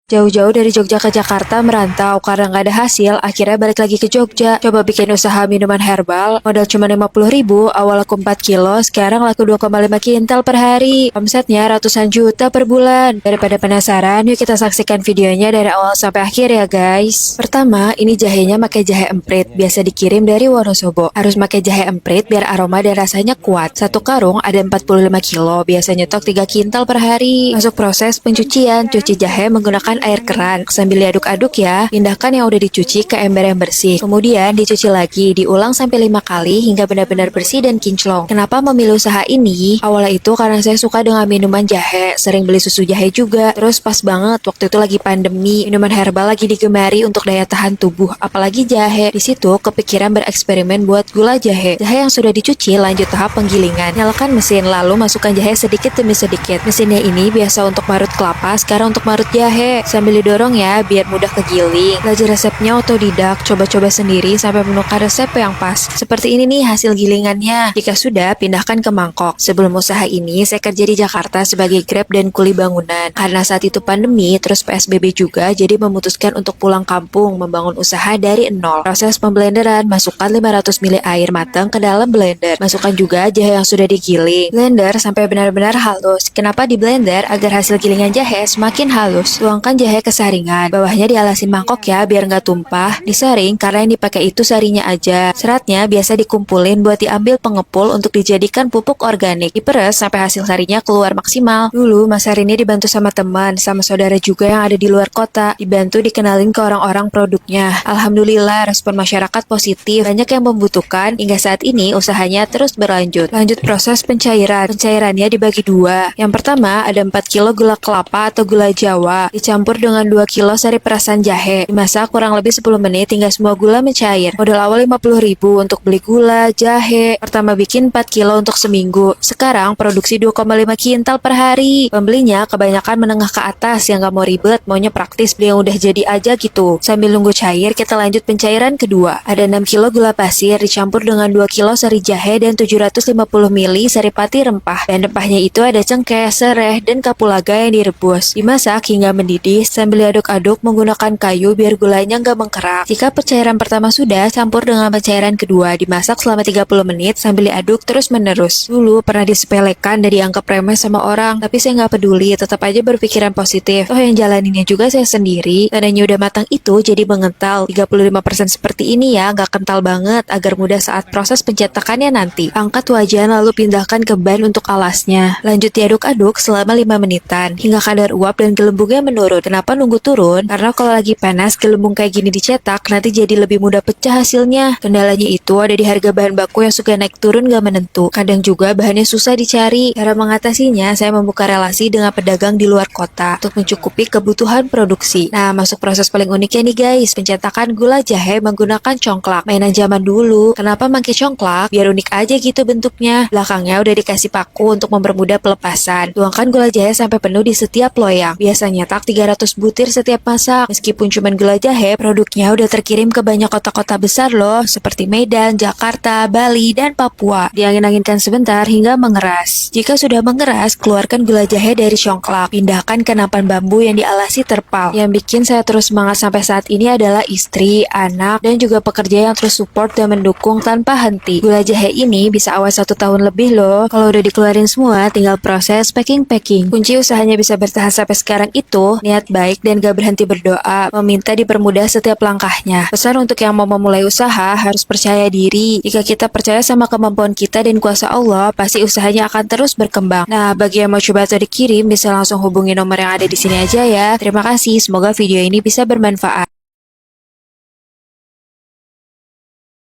Jauh-jauh dari Jogja ke Jakarta merantau karena nggak ada hasil, akhirnya balik lagi ke Jogja. Coba bikin usaha minuman herbal, modal cuma 50.000, awal aku 4 kilo, sekarang laku 2,5 kintal per hari. Omsetnya ratusan juta per bulan. Daripada penasaran, yuk kita saksikan videonya dari awal sampai akhir ya guys. Pertama, ini jahenya pakai jahe emprit, biasa dikirim dari Wonosobo. Harus pakai jahe emprit biar aroma dan rasanya kuat. Satu karung ada 45 kilo, biasa nyetok 3 kintal per hari. Masuk proses pencucian, cuci jahe menggunakan air keran. Sambil diaduk-aduk ya, pindahkan yang udah dicuci ke ember yang bersih. Kemudian dicuci lagi, diulang sampai 5 kali hingga benar-benar bersih dan kinclong. Kenapa memilih usaha ini? Awalnya itu karena saya suka dengan minuman jahe, sering beli susu jahe juga. Terus pas banget waktu itu lagi pandemi, minuman herbal lagi digemari untuk daya tahan tubuh, apalagi jahe. Di situ kepikiran bereksperimen buat gula jahe. Jahe yang sudah dicuci lanjut tahap penggilingan. Nyalakan mesin lalu masukkan jahe sedikit demi sedikit. Mesinnya ini biasa untuk marut kelapa, sekarang untuk marut jahe. Sambil didorong ya, biar mudah kegiling. Belajar resepnya otodidak, coba-coba sendiri sampai menemukan resep yang pas. Seperti ini nih hasil gilingannya. Jika sudah, pindahkan ke mangkok. Sebelum usaha ini, saya kerja di Jakarta sebagai Grab dan kuli bangunan. Karena saat itu pandemi, terus PSBB juga, jadi memutuskan untuk pulang kampung, membangun usaha dari nol. Proses pemblenderan, masukkan 500 ml air matang ke dalam blender. Masukkan juga jahe yang sudah digiling. Blender sampai benar-benar halus. Kenapa di blender? Agar hasil gilingan jahe semakin halus. Tuangkan jahe ke saringan, bawahnya dialasin mangkok ya biar nggak tumpah. Disaring karena yang dipakai itu sarinya aja. Seratnya biasa dikumpulin buat diambil pengepul untuk dijadikan pupuk organik. Diperes sampai hasil sarinya keluar maksimal. Dulu Mas Hari ini dibantu sama teman, sama saudara juga yang ada di luar kota. Dibantu dikenalin ke orang-orang produknya. Alhamdulillah respon masyarakat positif, banyak yang membutuhkan. Hingga saat ini usahanya terus berlanjut. Lanjut proses pencairan. Pencairannya dibagi dua. Yang pertama ada 4 kilo gula kelapa atau gula Jawa, dicampur dengan 2 kilo sari perasan jahe. Dimasak kurang lebih 10 menit hingga semua gula mencair. Modal awal 50.000 untuk beli gula, jahe. Pertama bikin 4 kilo untuk seminggu. Sekarang produksi 2,5 kintal per hari. Pembelinya kebanyakan menengah ke atas yang gak mau ribet, maunya praktis, beli yang udah jadi aja gitu. Sambil nunggu cair, kita lanjut pencairan kedua. Ada 6 kilo gula pasir dicampur dengan 2 kilo sari jahe dan 750 ml sari pati rempah. Dan rempahnya itu ada cengkeh, sereh, dan kapulaga yang direbus. Dimasak hingga mendidih sambil diaduk-aduk menggunakan kayu biar gulanya nggak mengkerak. Jika pencairan pertama sudah, campur dengan pencairan kedua. Dimasak selama 30 menit sambil diaduk terus-menerus. Dulu pernah disepelekan dan dianggap remeh sama orang, tapi saya nggak peduli, tetap aja berpikiran positif. Toh yang jalaninnya juga saya sendiri. Tandanya udah matang itu jadi mengental. 35% seperti ini ya, nggak kental banget agar mudah saat proses pencetakannya nanti. Angkat wajan lalu pindahkan ke ban untuk alasnya. Lanjut diaduk-aduk selama 5 menitan hingga kadar uap dan gelembungnya menurun. Kenapa nunggu turun? Karena kalau lagi panas, gelembung kayak gini dicetak, nanti jadi lebih mudah pecah hasilnya. Kendalanya itu ada di harga bahan baku yang suka naik turun gak menentu. Kadang juga bahannya susah dicari. Cara mengatasinya, saya membuka relasi dengan pedagang di luar kota untuk mencukupi kebutuhan produksi. Nah, masuk proses paling uniknya nih guys, pencetakan gula jahe menggunakan congklak. Mainan zaman dulu. Kenapa pakai congklak? Biar unik aja gitu bentuknya. Belakangnya udah dikasih paku untuk mempermudah pelepasan. Tuangkan gula jahe sampai penuh di setiap loyang. Biasanya tak 300 butir setiap masak. Meskipun cuma gula jahe, produknya udah terkirim ke banyak kota-kota besar loh, seperti Medan, Jakarta, Bali, dan Papua. Diangin-anginkan sebentar hingga mengeras. Jika sudah mengeras, keluarkan gula jahe dari congklak. Pindahkan ke nampan bambu yang dialasi terpal. Yang bikin saya terus semangat sampai saat ini adalah istri, anak, dan juga pekerja yang terus support dan mendukung tanpa henti. Gula jahe ini bisa awal 1 tahun lebih loh. Kalau udah dikeluarin semua, tinggal proses packing-packing. Kunci usahanya bisa bertahan sampai sekarang itu niat baik dan gak berhenti berdoa, meminta dipermudah setiap langkahnya. Pesan untuk yang mau memulai usaha harus percaya diri. Jika kita percaya sama kemampuan kita dan kuasa Allah, pasti usahanya akan terus berkembang. Nah, bagi yang mau coba atau dikirim bisa langsung hubungi nomor yang ada di sini aja ya. Terima kasih, semoga video ini bisa bermanfaat.